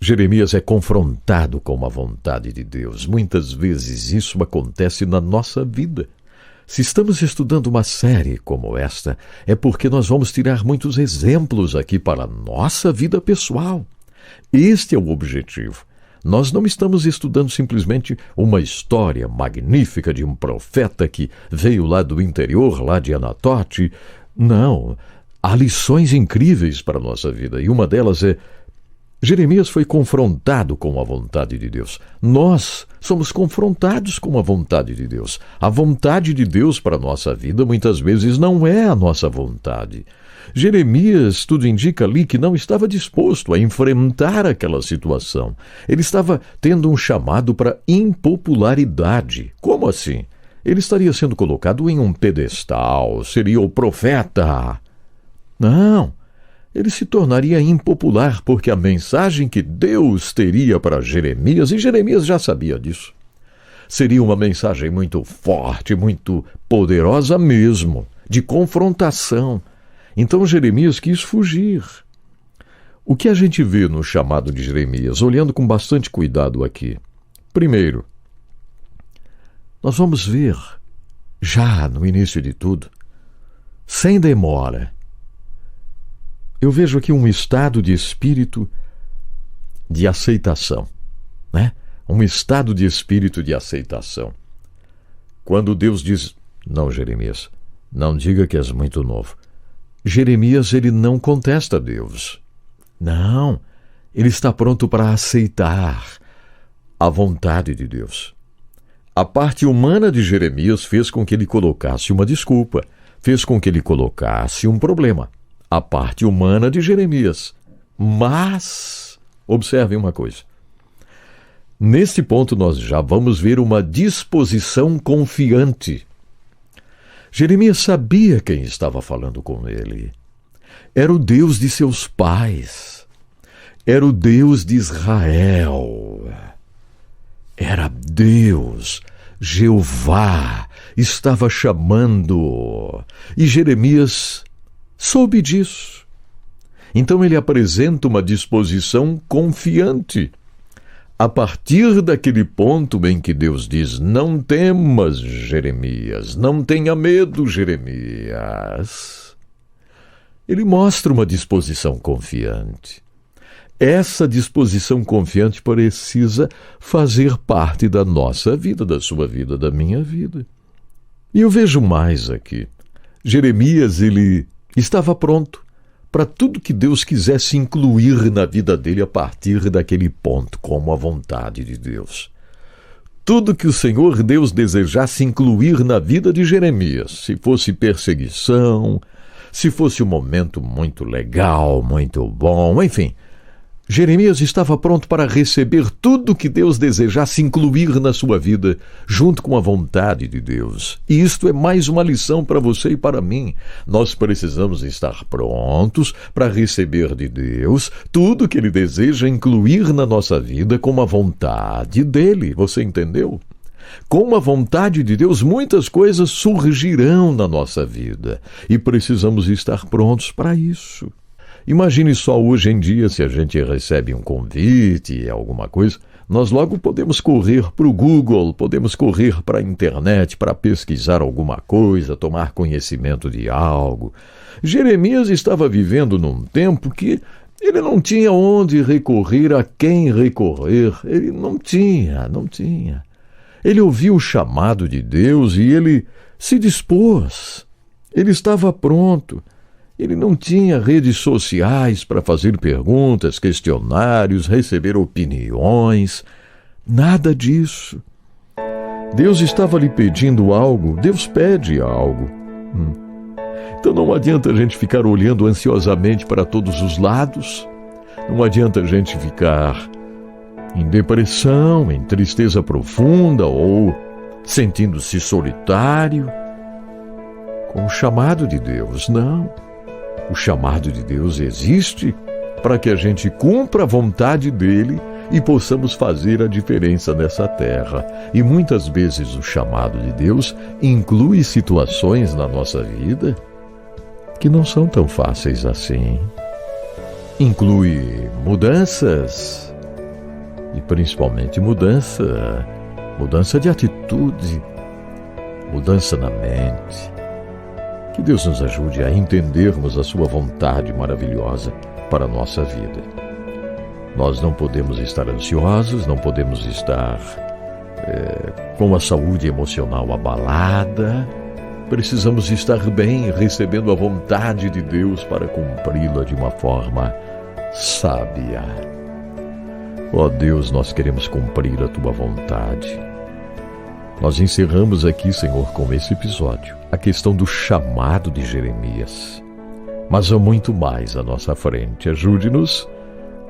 Jeremias é confrontado com a vontade de Deus. Muitas vezes isso acontece na nossa vida. Se estamos estudando uma série como esta, é porque nós vamos tirar muitos exemplos aqui para a nossa vida pessoal. Este é o objetivo. Nós não estamos estudando simplesmente uma história magnífica de um profeta que veio lá do interior, lá de Anatote. Não, há lições incríveis para a nossa vida, e uma delas é: Jeremias foi confrontado com a vontade de Deus. Nós somos confrontados com a vontade de Deus. A vontade de Deus para a nossa vida muitas vezes não é a nossa vontade. Jeremias, tudo indica ali que não estava disposto a enfrentar aquela situação. Ele estava tendo um chamado para impopularidade. Como assim? Ele estaria sendo colocado em um pedestal, seria o profeta. Não. Ele se tornaria impopular porque a mensagem que Deus teria para Jeremias, e Jeremias já sabia disso, seria uma mensagem muito forte, muito poderosa mesmo, de confrontação. Então Jeremias quis fugir. O que a gente vê no chamado de Jeremias, olhando com bastante cuidado aqui? Primeiro, nós vamos ver, já no início de tudo, sem demora, eu vejo aqui um estado de espírito de aceitação, né? Um estado de espírito de aceitação. Quando Deus diz: não, Jeremias, não diga que és muito novo. Jeremias, ele não contesta a Deus. Não, ele está pronto para aceitar a vontade de Deus. A parte humana de Jeremias fez com que ele colocasse uma desculpa, fez com que ele colocasse um problema. A parte humana de Jeremias. Mas, observem uma coisa. Neste ponto nós já vamos ver uma disposição confiante. Jeremias sabia quem estava falando com ele. Era o Deus de seus pais. Era o Deus de Israel. Era Deus, Jeová, estava chamando. E Jeremias soube disso. Então ele apresenta uma disposição confiante. A partir daquele ponto em que Deus diz: não temas, Jeremias, não tenha medo, Jeremias, ele mostra uma disposição confiante. Essa disposição confiante precisa fazer parte da nossa vida, da sua vida, da minha vida. E eu vejo mais aqui. Jeremias, ele estava pronto para tudo que Deus quisesse incluir na vida dele a partir daquele ponto, como a vontade de Deus. Tudo que o Senhor Deus desejasse incluir na vida de Jeremias, se fosse perseguição, se fosse um momento muito legal, muito bom, enfim, Jeremias estava pronto para receber tudo que Deus desejasse incluir na sua vida, junto com a vontade de Deus. E isto é mais uma lição para você e para mim. Nós precisamos estar prontos para receber de Deus tudo que Ele deseja incluir na nossa vida com a vontade dEle. Você entendeu? Com a vontade de Deus, muitas coisas surgirão na nossa vida e precisamos estar prontos para isso. Imagine só hoje em dia, se a gente recebe um convite, alguma coisa, nós logo podemos correr para o Google, podemos correr para a internet para pesquisar alguma coisa, tomar conhecimento de algo. Jeremias estava vivendo num tempo que ele não tinha onde recorrer, a quem recorrer. Ele não tinha. Ele ouviu o chamado de Deus e ele se dispôs. Ele estava pronto. Ele não tinha redes sociais para fazer perguntas, questionários, receber opiniões, nada disso. Deus estava lhe pedindo algo, Deus pede algo. Então não adianta a gente ficar olhando ansiosamente para todos os lados, não adianta a gente ficar em depressão, em tristeza profunda ou sentindo-se solitário. Com o chamado de Deus, não. O chamado de Deus existe para que a gente cumpra a vontade dele e possamos fazer a diferença nessa terra. E muitas vezes o chamado de Deus inclui situações na nossa vida que não são tão fáceis assim. Inclui mudanças, e principalmente mudança de atitude, mudança na mente. Que Deus nos ajude a entendermos a sua vontade maravilhosa para a nossa vida. Nós não podemos estar ansiosos, não podemos estar com a saúde emocional abalada. Precisamos estar bem, recebendo a vontade de Deus para cumpri-la de uma forma sábia. Ó Deus, nós queremos cumprir a Tua vontade. Nós encerramos aqui, Senhor, com esse episódio, a questão do chamado de Jeremias. Mas há muito mais à nossa frente. Ajude-nos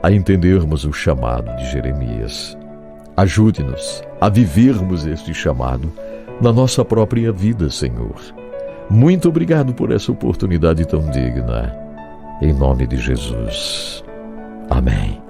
a entendermos o chamado de Jeremias. Ajude-nos a vivermos este chamado na nossa própria vida, Senhor. Muito obrigado por essa oportunidade tão digna. Em nome de Jesus. Amém.